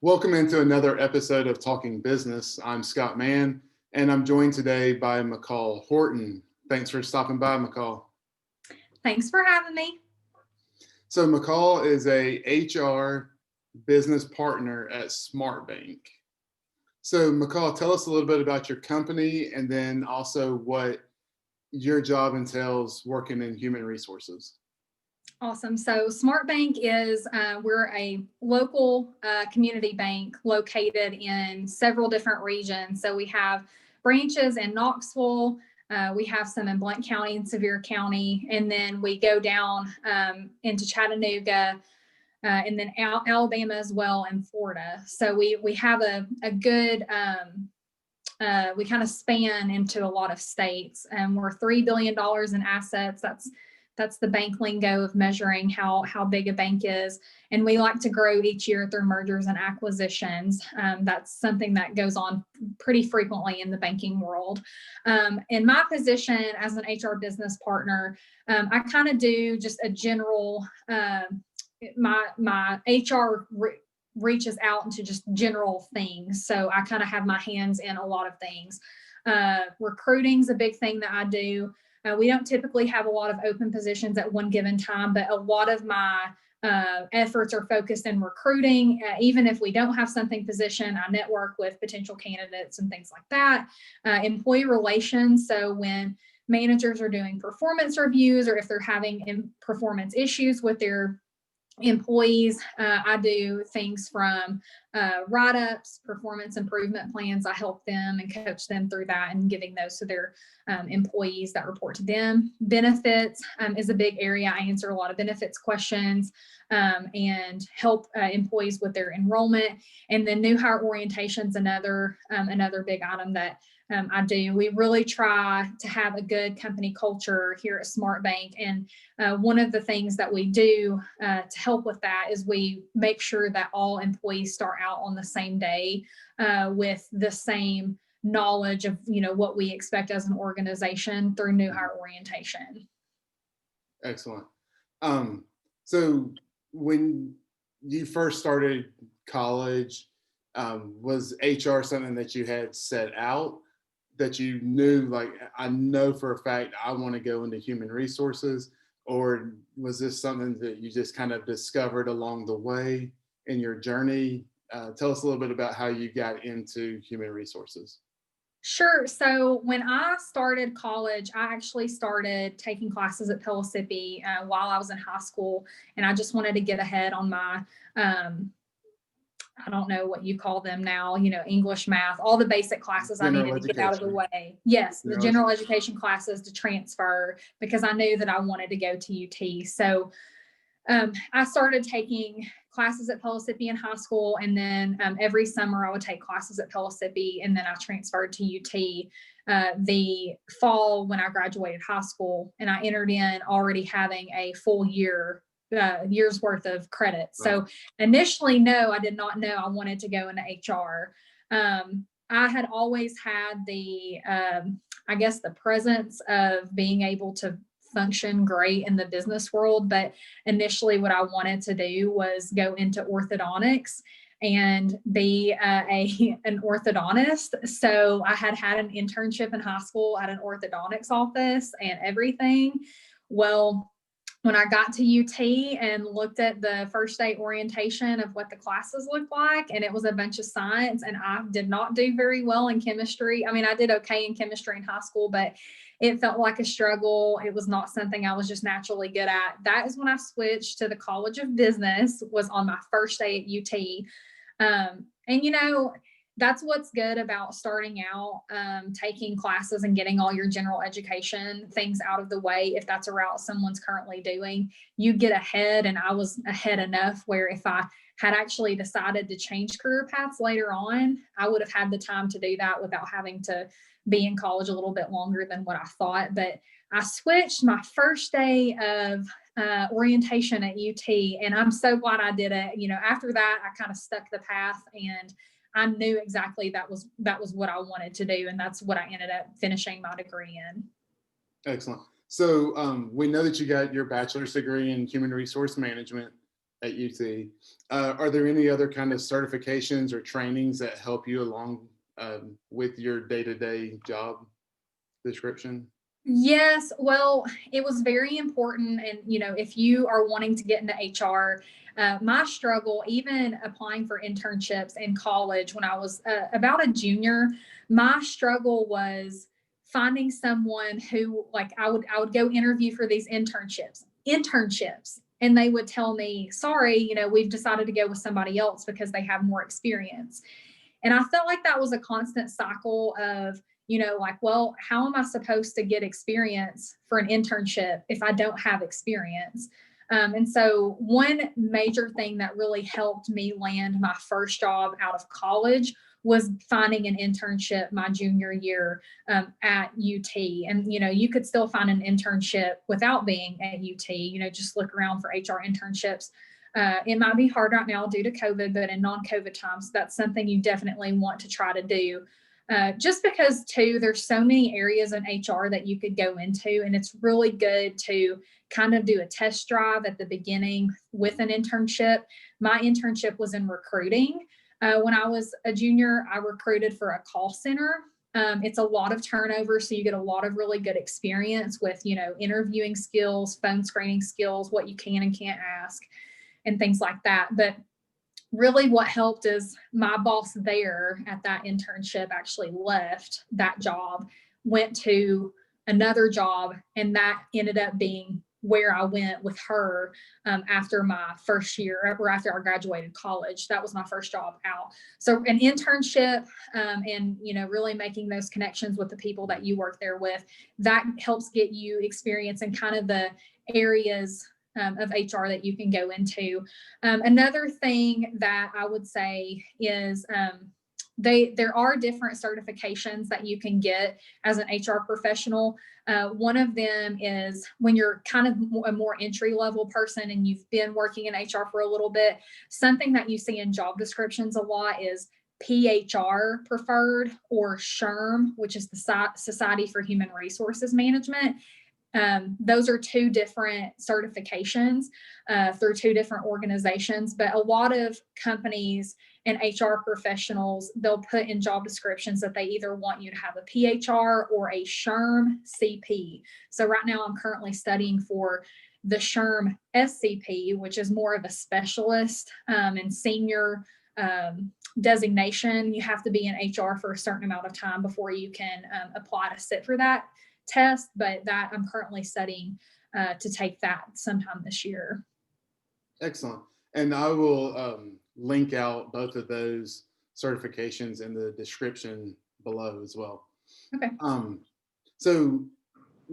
Welcome into another episode of Talking Business. I'm Scott Mann, and I'm joined today by McCall Horton. Thanks for stopping by, McCall. Thanks for having me. So McCall is a HR business partner at SmartBank. So McCall, tell us a little bit about your company and then also what your job entails working in human resources. Awesome. So SmartBank is, we're a local community bank located in several different regions. So we have branches in Knoxville, we have some in Blount County and Sevier County, and then we go down into Chattanooga, and then Alabama as well, and Florida. So we have a good, we kind of span into a lot of states, and we're $3 billion in assets. That's the bank lingo of measuring how big a bank is. And we like to grow each year through mergers and acquisitions. That's something that goes on pretty frequently in the banking world. In my position as an HR business partner, I kind of do just a general, my HR reaches out into just general things. So I kind of have my hands in a lot of things. Recruiting's a big thing that I do. We don't typically have a lot of open positions at one given time, but a lot of my efforts are focused in recruiting. Even if we don't have something positioned, I network with potential candidates and things like that. Employee relations. So when managers are doing performance reviews or if they're having performance issues with their employees, I do things from write-ups, performance improvement plans. I help them and coach them through that and giving those to their employees that report to them. Benefits is a big area. I answer a lot of benefits questions and help employees with their enrollment. And then new hire orientation is another big item that I do. We really try to have a good company culture here at SmartBank. And one of the things that we do to help with that is we make sure that all employees start out on the same day with the same knowledge of, what we expect as an organization through new hire orientation. Excellent. So when you first started college, was HR something that you had set out, that you knew, like, I know for a fact I want to go into human resources? Or was this something that you just kind of discovered along the way in your journey? Tell us a little bit about how you got into human resources. Sure. So when I started college, I actually started taking classes at Pellissippi while I was in high school. And I just wanted to get ahead on my I don't know what you call them now, English, math, all the basic classes I needed to get out of the way. Yes, the general education classes to transfer, because I knew that I wanted to go to UT. So I started taking classes at Pellissippi in high school, and then every summer I would take classes at Pellissippi, and then I transferred to UT the fall when I graduated high school, and I entered in already having a full year's worth of credit. So initially, no, I did not know I wanted to go into HR. I had always had the, I guess, the presence of being able to function great in the business world. But initially what I wanted to do was go into orthodontics and be an orthodontist. So I had an internship in high school at an orthodontics office and everything. Well, when I got to UT and looked at the first day orientation of what the classes looked like, and it was a bunch of science, and I did not do very well in chemistry. I mean, I did okay in chemistry in high school, but it felt like a struggle. It was not something I was just naturally good at. That is when I switched to the College of Business, was on my first day at UT. And that's what's good about starting out, taking classes and getting all your general education things out of the way. If that's a route someone's currently doing, you get ahead. And I was ahead enough where if I had actually decided to change career paths later on, I would have had the time to do that without having to be in college a little bit longer than what I thought. But I switched my first day of orientation at UT, and I'm so glad I did it. After that, I kind of stuck the path, and I knew exactly that was what I wanted to do, and that's what I ended up finishing my degree in. Excellent. So we know that you got your bachelor's degree in human resource management. at UT. Are there any other kind of certifications or trainings that help you along with your day-to-day job description? Yes, well, it was very important. And, if you are wanting to get into HR, my struggle, even applying for internships in college when I was about a junior, my struggle was finding someone who, like, I would go interview for these internships, and they would tell me, sorry, we've decided to go with somebody else because they have more experience. And I felt like that was a constant cycle of, like, well, how am I supposed to get experience for an internship if I don't have experience? And so, one major thing that really helped me land my first job out of college was finding an internship my junior year at UT. And, you could still find an internship without being at UT, just look around for HR internships. It might be hard right now due to COVID, but in non-COVID times, that's something you definitely want to try to do. Just because, too, there's so many areas in HR that you could go into, and it's really good to kind of do a test drive at the beginning with an internship. My internship was in recruiting. When I was a junior, I recruited for a call center. It's a lot of turnover, so you get a lot of really good experience with, interviewing skills, phone screening skills, what you can and can't ask, and things like that. But really what helped is my boss there at that internship actually left that job, went to another job, and that ended up being where I went with her after my first year, or after I graduated college. That was my first job out. So an internship, and really making those connections with the people that you work there with, that helps get you experience in kind of the areas of HR that you can go into. Another thing that I would say is there are different certifications that you can get as an HR professional. One of them is when you're kind of a more entry level person and you've been working in HR for a little bit, something that you see in job descriptions a lot is PHR preferred, or SHRM, which is the Society for Human Resources Management. Those are two different certifications through two different organizations, but a lot of companies and HR professionals, they'll put in job descriptions that they either want you to have a PHR or a SHRM CP. So right now I'm currently studying for the SHRM SCP, which is more of a specialist and senior designation. You have to be in HR for a certain amount of time before you can apply to sit for that test, but that I'm currently studying to take that sometime this year. Excellent. And I will link out both of those certifications in the description below as well. Okay. So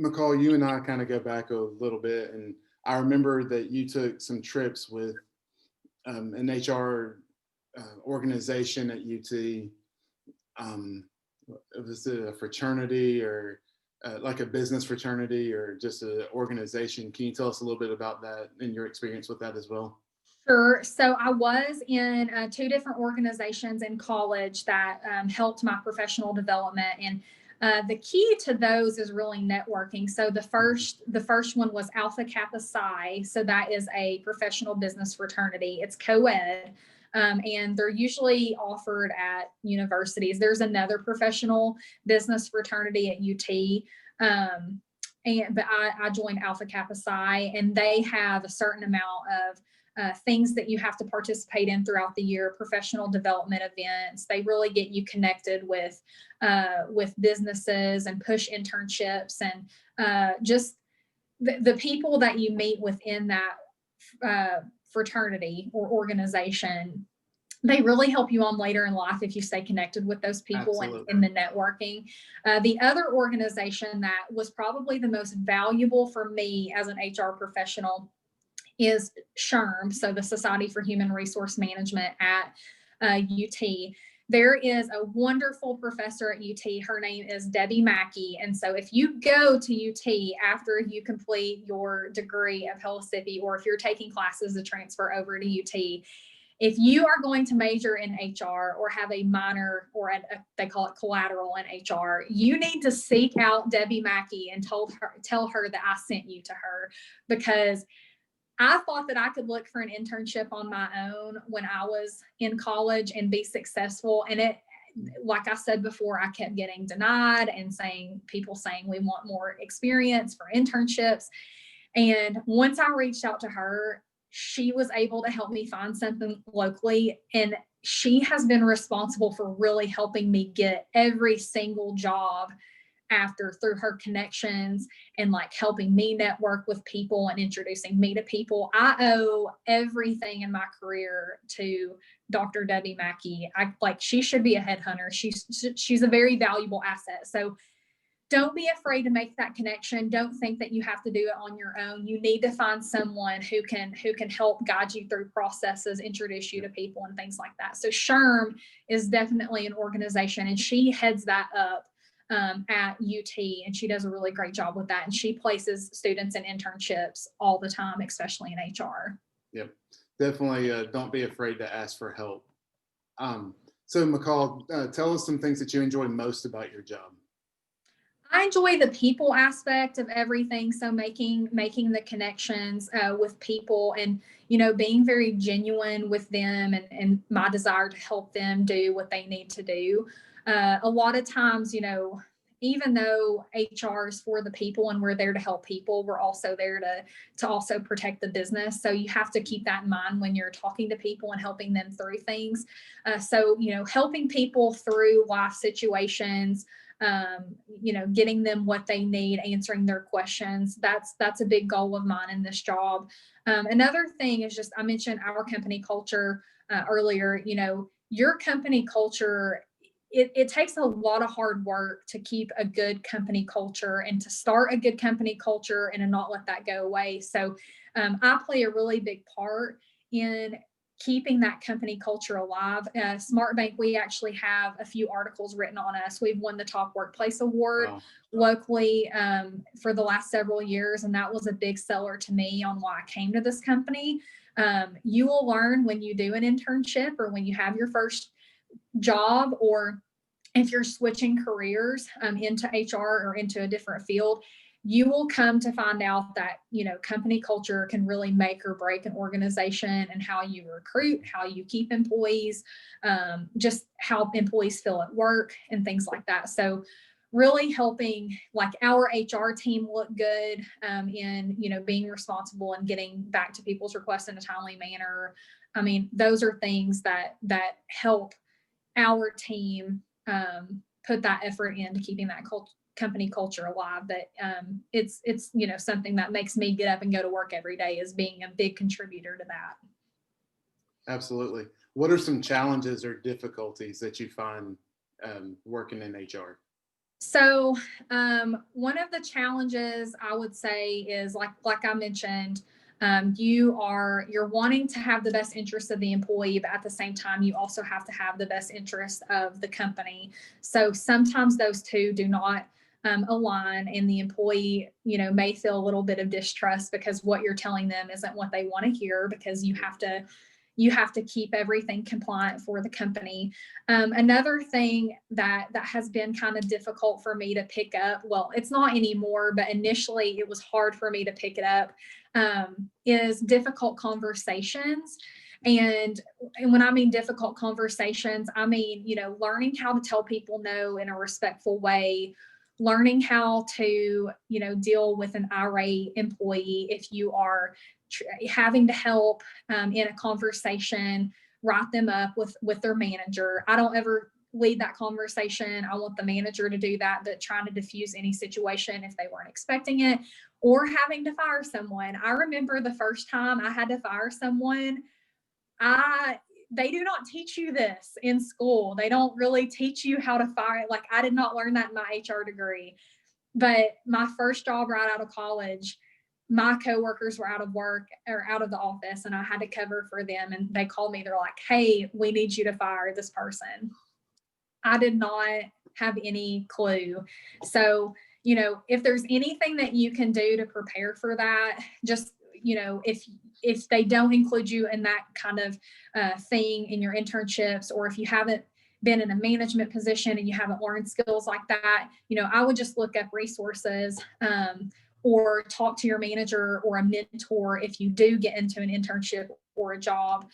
McCall, you and I kind of go back a little bit, and I remember that you took some trips with an HR organization at UT. Was it a fraternity, or like a business fraternity, or just an organization? Can you tell us a little bit about that and your experience with that as well? Sure. So I was in two different organizations in college that helped my professional development, and the key to those is really networking. So the first one was Alpha Kappa Psi. So that is a professional business fraternity. It's co-ed. And they're usually offered at universities. There's another professional business fraternity at UT. But I joined Alpha Kappa Psi, and they have a certain amount of things that you have to participate in throughout the year, professional development events. They really get you connected with businesses and push internships, and just the people that you meet within that fraternity or organization. They really help you on later in life if you stay connected with those people and in the networking. The other organization that was probably the most valuable for me as an HR professional is SHRM, so the Society for Human Resource Management at UT. There is a wonderful professor at UT. Her name is Debbie Mackey. And so if you go to UT after you complete your degree of Pellissippi, or if you're taking classes to transfer over to UT, if you are going to major in HR or have a minor, or they call it collateral in HR, you need to seek out Debbie Mackey and tell her that I sent you to her, because I thought that I could look for an internship on my own when I was in college and be successful. And it, like I said before, I kept getting denied and people saying we want more experience for internships. And once I reached out to her, she was able to help me find something locally. And she has been responsible for really helping me get every single job after through her connections and like helping me network with people and introducing me to people. I owe everything in my career to Dr. Debbie Mackey. She should be a headhunter. She's a very valuable asset. So don't be afraid to make that connection. Don't think that you have to do it on your own. You need to find someone who can help guide you through processes, introduce you to people and things like that. So SHRM is definitely an organization, and she heads that up at UT, and she does a really great job with that. And she places students in internships all the time, especially in HR. Yep, definitely. Don't be afraid to ask for help. So McCall, tell us some things that you enjoy most about your job. I enjoy the people aspect of everything. So making the connections with people, and being very genuine with them, and my desire to help them do what they need to do. A lot of times, even though HR is for the people and we're there to help people, we're also there to also protect the business. So you have to keep that in mind when you're talking to people and helping them through things. So helping people through life situations, getting them what they need, answering their questions. That's a big goal of mine in this job. Another thing is just, I mentioned our company culture earlier. Your company culture, it takes a lot of hard work to keep a good company culture and to start a good company culture and to not let that go away. So I play a really big part in keeping that company culture alive. SmartBank, we actually have a few articles written on us. We've won the top workplace award locally for the last several years, and that was a big seller to me on why I came to this company. You will learn when you do an internship or when you have your first job, or if you're switching careers into HR or into a different field, you will come to find out that, company culture can really make or break an organization, and how you recruit, how you keep employees, just how employees feel at work and things like that. So really helping like our HR team look good in, being responsible and getting back to people's requests in a timely manner. I mean, those are things that help our team put that effort into keeping that company culture alive. That it's something that makes me get up and go to work every day, is being a big contributor to that. Absolutely. What are some challenges or difficulties that you find working in HR? So one of the challenges I would say is like I mentioned, you're wanting to have the best interest of the employee, but at the same time, you also have to have the best interest of the company. So sometimes those two do not align, and the employee, may feel a little bit of distrust because what you're telling them isn't what they want to hear, because you have to keep everything compliant for the company. Another thing that has been kind of difficult for me to pick up, well, it's not anymore, but initially it was hard for me to pick it up, is difficult conversations. And when I mean difficult conversations, I mean, learning how to tell people no in a respectful way, learning how to, deal with an irate employee if you are having to help in a conversation, write them up with their manager. I don't ever lead that conversation. I want the manager to do that, but trying to diffuse any situation if they weren't expecting it, or having to fire someone. I remember the first time I had to fire someone, they do not teach you this in school. They don't really teach you how to fire. Like, I did not learn that in my HR degree, but my first job right out of college, my coworkers were out of work or out of the office, and I had to cover for them. And they called me. They're like, "Hey, we need you to fire this person." I did not have any clue. So, if there's anything that you can do to prepare for that, just, if they don't include you in that kind of thing in your internships, or if you haven't been in a management position and you haven't learned skills like that, I would just look up resources. or talk to your manager or a mentor if you do get into an internship or a job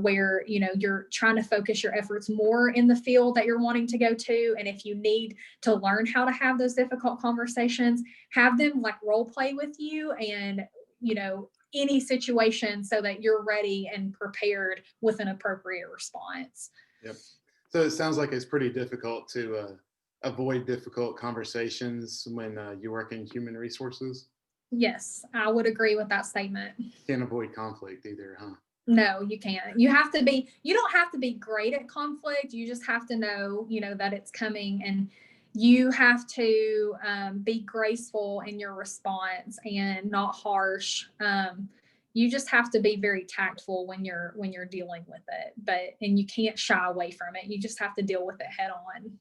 where you're trying to focus your efforts more in the field that you're wanting to go to. And if you need to learn how to have those difficult conversations, have them like role play with you and any situation so that you're ready and prepared with an appropriate response. Yep. So it sounds like it's pretty difficult to avoid difficult conversations when you work in human resources. Yes, I would agree with that statement. Can't avoid conflict either, huh? No, you can't. You don't have to be great at conflict. You just have to know, that it's coming, and you have to be graceful in your response and not harsh. You just have to be very tactful when you're dealing with it, and you can't shy away from it. You just have to deal with it head on.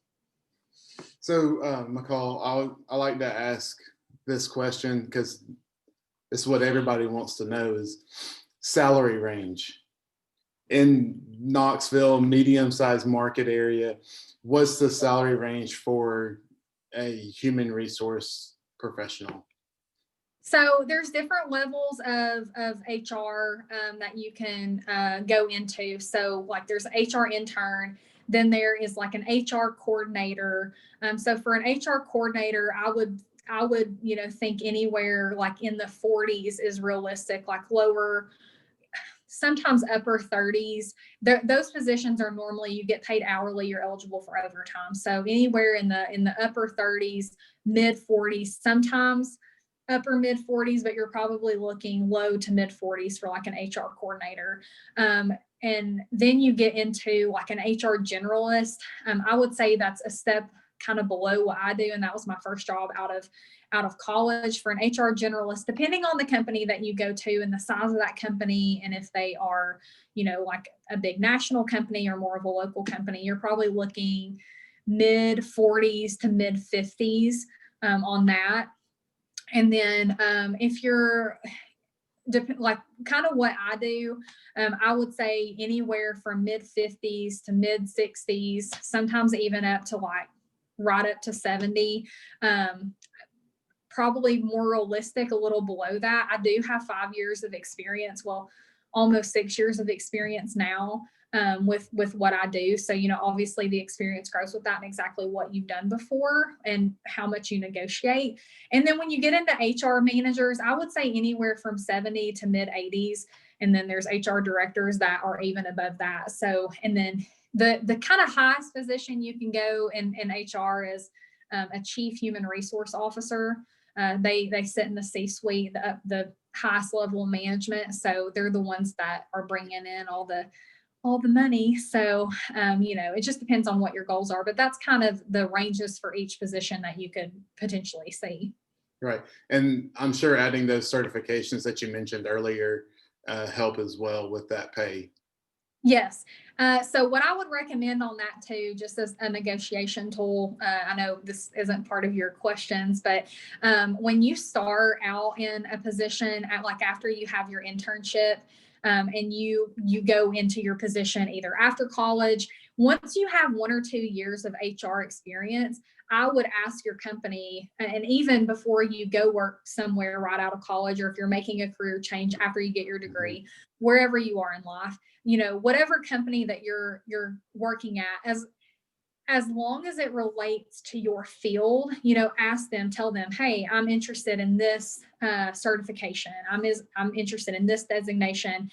So, McCall, I like to ask this question because it's what everybody wants to know is salary range. In Knoxville, medium-sized market area, what's the salary range for a human resource professional? So there's different levels of HR that you can go into. So like there's HR intern, then there is like an HR coordinator. So for an HR coordinator, I would think anywhere like in the 40s is realistic, like lower, sometimes upper 30s. Those positions are normally, you get paid hourly, you're eligible for overtime. So anywhere in the upper 30s, mid 40s, sometimes upper mid 40s, but you're probably looking low to mid 40s for like an HR coordinator. And then you get into like an HR generalist. I would say that's a step kind of below what I do. And that was my first job out of college. For an HR generalist, depending on the company that you go to and the size of that company, and if they are, like a big national company or more of a local company, you're probably looking mid 40s to mid 50s on that. And then if you're like kind of what I do, I would say anywhere from mid 50s to mid 60s, sometimes even up to like right up to 70. Probably more realistic, a little below that. I do have 5 years of experience, well, almost 6 years of experience now with what I do. So, obviously the experience grows with that and exactly what you've done before and how much you negotiate. And then when you get into HR managers, I would say anywhere from 70 to mid 80s. And then there's HR directors that are even above that. So, and then the kind of highest position you can go in HR is a chief human resource officer. They sit in the C-suite, the highest level of management. So they're the ones that are bringing in all the money. So, it just depends on what your goals are, but that's kind of the ranges for each position that you could potentially see. Right. And I'm sure adding those certifications that you mentioned earlier help as well with that pay. Yes. So what I would recommend on that too, just as a negotiation tool, I know this isn't part of your questions, but when you start out in a position like after you have your internship, and you go into your position either after college, once you have 1 or 2 years of HR experience, I would ask your company, and even before you go work somewhere right out of college, or if you're making a career change after you get your degree, wherever you are in life, whatever company that you're working at, as long as it relates to your field, ask them, tell them, hey, I'm interested in this certification. I'm interested in this designation.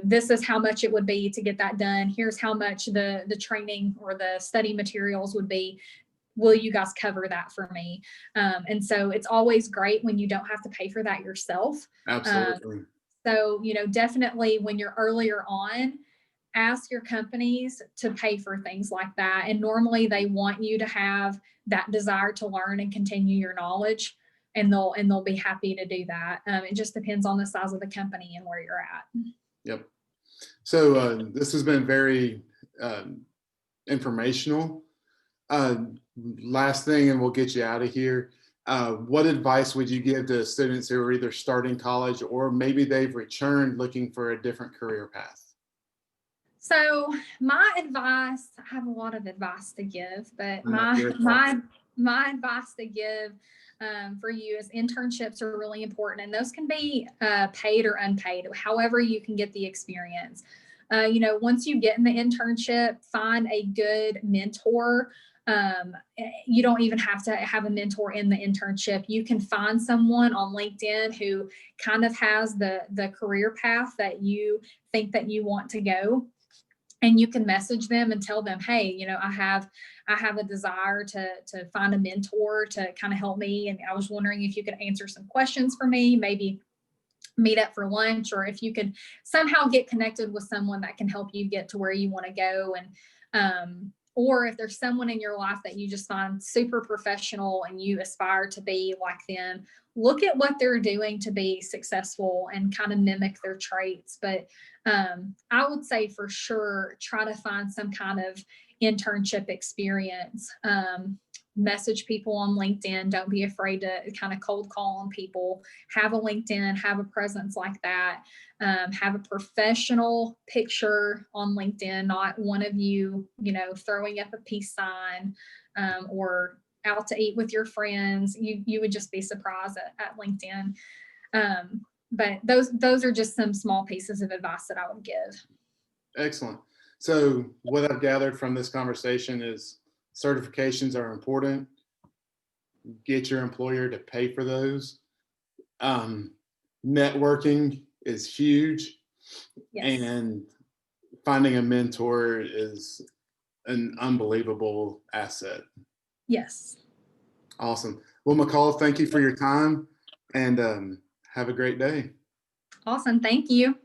This is how much it would be to get that done. Here's how much the training or the study materials would be. Will you guys cover that for me? And so it's always great when you don't have to pay for that yourself. Absolutely. So, definitely when you're earlier on, ask your companies to pay for things like that. And normally they want you to have that desire to learn and continue your knowledge, and they'll be happy to do that. It just depends on the size of the company and where you're at. Yep. So this has been very informational. Last thing, and we'll get you out of here. What advice would you give to students who are either starting college or maybe they've returned looking for a different career path? So my advice, I have a lot of advice to give, but my my advice to give for you is internships are really important, and those can be paid or unpaid, however you can get the experience. Once you get in the internship, find a good mentor. You don't even have to have a mentor in the internship. You can find someone on LinkedIn who kind of has the career path that you think that you want to go, and you can message them and tell them, hey, I have a desire to find a mentor to kind of help me, and I was wondering if you could answer some questions for me, maybe meet up for lunch, or if you could somehow get connected with someone that can help you get to where you want to go. And or if there's someone in your life that you just find super professional and you aspire to be like them, look at what they're doing to be successful and kind of mimic their traits. But I would say for sure, try to find some kind of internship experience. Message people on LinkedIn. Don't be afraid to kind of cold call on people. Have a LinkedIn, have a presence like that. Have a professional picture on LinkedIn, not one of you, throwing up a peace sign or out to eat with your friends. You would just be surprised at LinkedIn. But those are just some small pieces of advice that I would give. Excellent. So what I've gathered from this conversation is certifications are important. Get your employer to pay for those. Networking is huge. Yes. And finding a mentor is an unbelievable asset. Yes. Awesome. Well, McCall, thank you for your time, and have a great day. Awesome. Thank you.